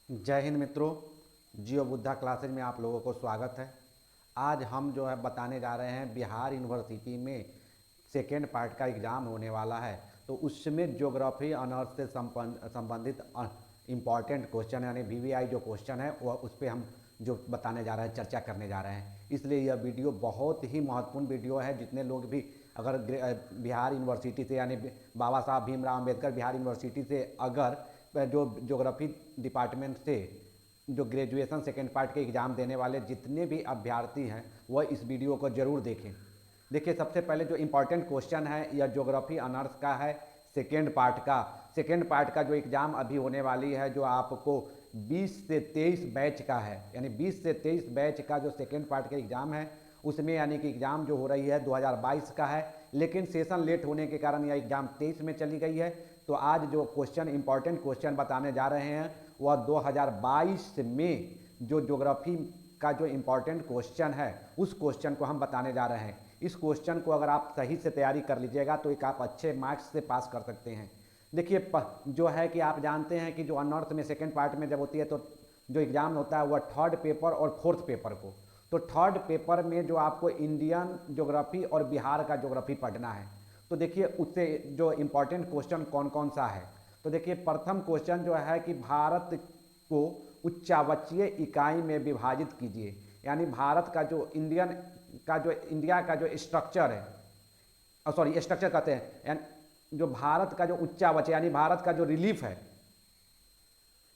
जय हिंद मित्रों। जियो बुद्धा क्लासेज में आप लोगों को स्वागत है। आज हम जो है बताने जा रहे हैं बिहार यूनिवर्सिटी में सेकेंड पार्ट का एग्ज़ाम होने वाला है। तो उसमें ज्योग्राफी ऑनर्स से संबंधित इम्पॉर्टेंट क्वेश्चन यानी वीवीआई जो क्वेश्चन है वह उस पर हम जो बताने जा रहे हैं, चर्चा करने जा रहे हैं। इसलिए यह वीडियो बहुत ही महत्वपूर्ण वीडियो है। जितने लोग भी अगर बिहार यूनिवर्सिटी से यानी बाबा साहब भीमराव अम्बेडकर बिहार यूनिवर्सिटी से अगर जो ज्योग्राफी डिपार्टमेंट से जो ग्रेजुएशन सेकेंड पार्ट के एग्ज़ाम देने वाले जितने भी अभ्यर्थी हैं वह इस वीडियो को ज़रूर देखें। देखिए, सबसे पहले जो इम्पोर्टेंट क्वेश्चन है यह ज्योग्राफी ऑनर्स का है, सेकेंड पार्ट का जो एग्ज़ाम अभी होने वाली है, जो आपको 20 से 23 बैच का है, यानी 20 से 23 बैच का जो सेकेंड पार्ट का एग्ज़ाम है उसमें यानी कि एग्ज़ाम जो हो रही है 2022 का है, लेकिन सेशन लेट होने के कारण यह एग्ज़ाम 23 में चली गई है। तो आज जो क्वेश्चन इम्पॉर्टेंट क्वेश्चन बताने जा रहे हैं वह 2022 में जो ज्योग्राफी का जो इम्पॉर्टेंट क्वेश्चन है उस क्वेश्चन को हम बताने जा रहे हैं। इस क्वेश्चन को अगर आप सही से तैयारी कर लीजिएगा तो एक आप अच्छे मार्क्स से पास कर सकते हैं। देखिए, जो है कि आप जानते हैं कि जो अनॉर्थ में सेकेंड पार्ट में जब होती है तो जो एग्ज़ाम होता है वह थर्ड पेपर और फोर्थ पेपर को, तो थर्ड पेपर में जो आपको इंडियन ज्योग्राफी और बिहार का ज्योग्राफी पढ़ना है। तो देखिए, उससे जो इम्पोर्टेंट क्वेश्चन कौन कौन सा है, तो देखिए प्रथम क्वेश्चन जो है कि भारत को उच्चावचीय इकाई में विभाजित कीजिए। यानी भारत का जो इंडिया का जो स्ट्रक्चर है, सॉरी स्ट्रक्चर कहते हैं, यानी जो भारत का जो उच्चावचय यानी भारत का जो रिलीफ है,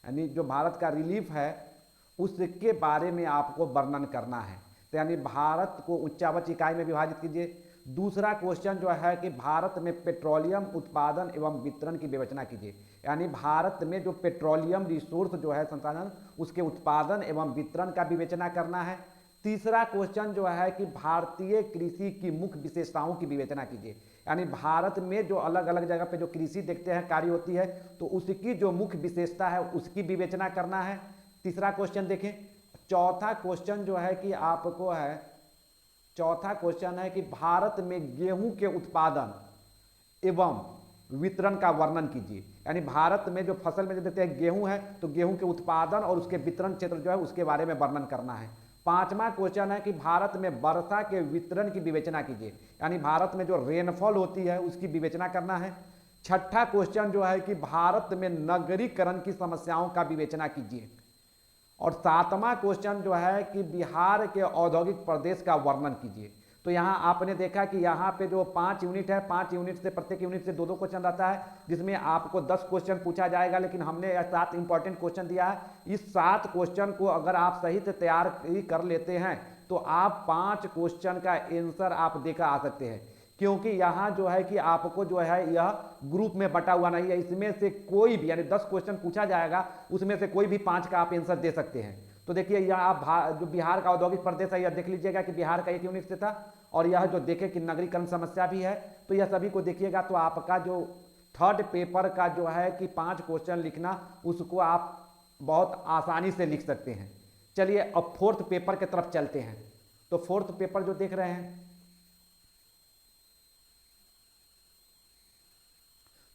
यानी जो भारत का रिलीफ है उसके बारे में आपको वर्णन करना है। तो यानी भारत को उच्चावच इकाई में विभाजित कीजिए। दूसरा क्वेश्चन जो है कि भारत में पेट्रोलियम उत्पादन एवं वितरण की विवेचना कीजिए। यानी भारत में जो पेट्रोलियम रिसोर्स जो है संसाधन उसके उत्पादन एवं वितरण का विवेचना करना है। तीसरा क्वेश्चन जो है कि भारतीय कृषि की मुख्य विशेषताओं की विवेचना कीजिए। यानी भारत में जो अलग अलग जगह पे जो कृषि देखते हैं कार्य होती है तो उसकी जो मुख्य विशेषता है उसकी विवेचना करना है। तीसरा क्वेश्चन देखें। चौथा क्वेश्चन जो है कि आपको है, चौथा क्वेश्चन है कि भारत में गेहूं के उत्पादन एवं वितरण का वर्णन कीजिए। यानी भारत में जो फसल में जो देखते हैं गेहूं है तो गेहूं के उत्पादन और उसके वितरण क्षेत्र जो है उसके बारे में वर्णन करना है। पांचवा क्वेश्चन है कि भारत में वर्षा के वितरण की विवेचना कीजिए। यानी भारत में जो रेनफॉल होती है उसकी विवेचना करना है। छठा क्वेश्चन जो है कि भारत में नगरीकरण की समस्याओं का विवेचना कीजिए। और सातवां क्वेश्चन जो है कि बिहार के औद्योगिक प्रदेश का वर्णन कीजिए। तो यहाँ आपने देखा कि यहाँ पे जो 5 यूनिट है, 5 यूनिट से प्रत्येक यूनिट से 2-2 क्वेश्चन रहता है, जिसमें आपको 10 क्वेश्चन पूछा जाएगा, लेकिन हमने 7 इंपॉर्टेंट क्वेश्चन दिया है। इस 7 क्वेश्चन को अगर आप सही से तैयार कर लेते हैं तो आप 5 क्वेश्चन का आंसर आप देकर आ सकते हैं। क्योंकि यहाँ जो है कि आपको जो है यह ग्रुप में बटा हुआ नहीं है, इसमें से कोई भी यानी 10 क्वेश्चन पूछा जाएगा उसमें से कोई भी 5 का आप आंसर दे सकते हैं। तो देखिए, यह आप जो बिहार का औद्योगिक प्रदेश है यह देख लीजिएगा कि बिहार का 1 यूनिट से था, और यह जो देखे कि नगरीकरण समस्या भी है, तो यह सभी को देखिएगा। तो आपका जो थर्ड पेपर का जो है कि 5 क्वेश्चन लिखना उसको आप बहुत आसानी से लिख सकते हैं। चलिए अब फोर्थ पेपर की तरफ चलते हैं। तो फोर्थ पेपर जो देख रहे हैं,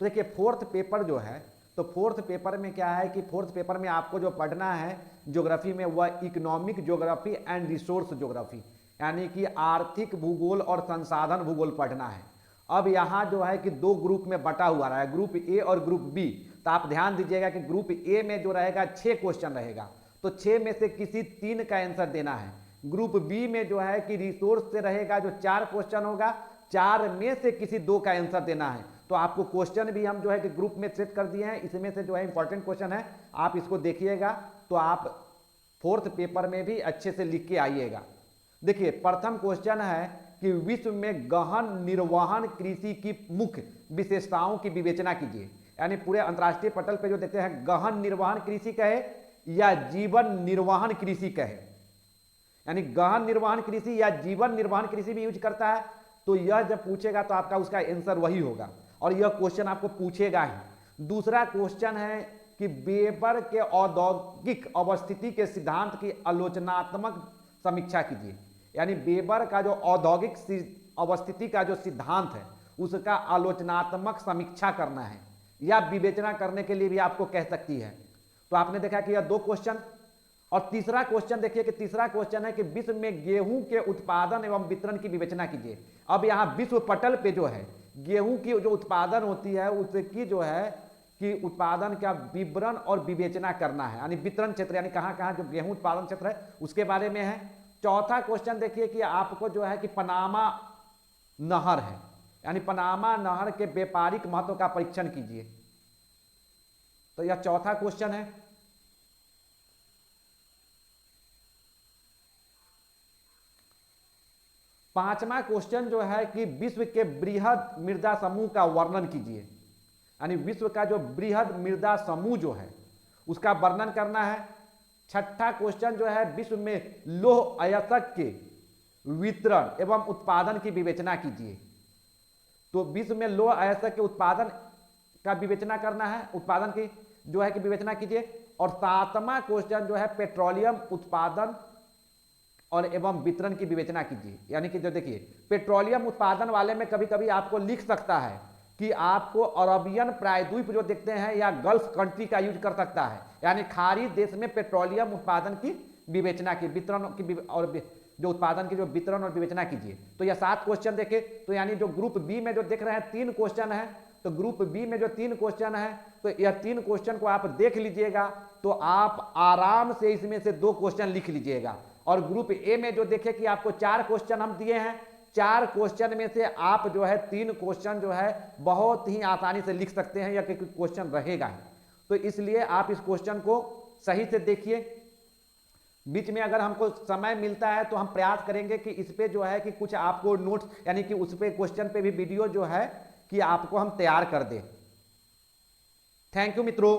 तो देखिए फोर्थ पेपर जो है, तो फोर्थ पेपर में क्या है कि फोर्थ पेपर में आपको जो पढ़ना है ज्योग्राफी में वह economic geography and resource geography, यानी कि आर्थिक भूगोल और संसाधन भूगोल पढ़ना है। अब यहाँ जो है कि 2 ग्रुप में बटा हुआ रहा है, ग्रुप ए और ग्रुप बी। तो आप ध्यान दीजिएगा कि ग्रुप ए में जो रहेगा 6 क्वेश्चन रहेगा, तो 6 में से किसी 3 का आंसर देना है। ग्रुप बी में जो है कि रिसोर्स से रहेगा जो 4 क्वेश्चन होगा, 4 में से किसी 2 का आंसर देना है। तो आपको क्वेश्चन भी हम जो है कि ग्रुप में सेट कर दिए हैं, इसमें से जो है इंपॉर्टेंट क्वेश्चन है आप इसको देखिएगा तो आप फोर्थ पेपर में भी अच्छे से लिख के आइएगा। देखिए प्रथम क्वेश्चन है कि विश्व में गहन निर्वहन कृषि की मुख्य विशेषताओं की विवेचना कीजिए। यानी पूरे अंतर्राष्ट्रीय पटल पे जो देखते हैं गहन निर्वहन कृषि कहे या जीवन निर्वहन कृषि कहे, यानी गहन निर्वहन कृषि या जीवन निर्वहन कृषि भी यूज करता है। तो यह जब पूछेगा तो आपका उसका आंसर वही होगा, और यह क्वेश्चन आपको पूछेगा ही। दूसरा क्वेश्चन है कि वेबर के औद्योगिक अवस्थिति के सिद्धांत की आलोचनात्मक समीक्षा कीजिए। यानी वेबर का जो औद्योगिक अवस्थिति का जो सिद्धांत है उसका आलोचनात्मक समीक्षा करना है, या विवेचना करने के लिए भी आपको कह सकती है। तो आपने देखा कि यह 2 क्वेश्चन। और तीसरा क्वेश्चन देखिए कि तीसरा क्वेश्चन है कि विश्व में गेहूं के उत्पादन एवं वितरण की विवेचना कीजिए। अब यहाँ विश्व पटल पे जो है गेहूं की जो उत्पादन होती है उसकी जो है कि उत्पादन का विवरण और विवेचना करना है, यानी वितरण क्षेत्र यानी कहाँ कहाँ जो गेहूं उत्पादन क्षेत्र है उसके बारे में है। चौथा क्वेश्चन देखिए कि आपको जो है कि पनामा नहर है, यानी पनामा नहर के व्यापारिक महत्व का परीक्षण कीजिए। तो यह चौथा क्वेश्चन है। पांचवा क्वेश्चन जो है कि विश्व के बृहद मृदा समूह का वर्णन कीजिए, यानी विश्व का जो बृहद मृदा समूह जो है उसका वर्णन करना है। छठा क्वेश्चन जो है विश्व में लौह अयस्क के वितरण एवं उत्पादन की विवेचना कीजिए। तो विश्व में लौह अयस्क के उत्पादन का विवेचना करना है, उत्पादन की जो है कि विवेचना कीजिए। और सातवां क्वेश्चन जो है पेट्रोलियम उत्पादन और एवं वितरण की विवेचना कीजिए। यानी कि जो देखिए पेट्रोलियम उत्पादन वाले में कभी कभी आपको लिख सकता है कि आपको अरबियन प्रायद्वीप जो देखते हैं या गल्फ कंट्री का यूज कर सकता है, यानी खाड़ी देश में पेट्रोलियम उत्पादन की विवेचना की वितरण की और जो उत्पादन की जो वितरण और विवेचना कीजिए। तो यह 7 क्वेश्चन देखे। तो यानी जो ग्रुप बी में जो देख रहे हैं 3 क्वेश्चन है, तो ग्रुप बी में जो 3 क्वेश्चन है तो यह 3 क्वेश्चन को आप देख लीजिएगा तो आप आराम से इसमें से 2 क्वेश्चन लिख लीजिएगा। और ग्रुप ए में जो देखे कि आपको 4 क्वेश्चन हम दिए हैं, 4 क्वेश्चन में से आप जो है 3 क्वेश्चन जो है बहुत ही आसानी से लिख सकते हैं या कोई क्वेश्चन रहेगा ही। तो इसलिए आप इस क्वेश्चन को सही से देखिए। बीच में अगर हमको समय मिलता है तो हम प्रयास करेंगे कि इस पे जो है कि कुछ आपको नोट्स यानी कि उस पे क्वेश्चन पे भी वीडियो जो है कि आपको हम तैयार कर दें। थैंक यू मित्रों।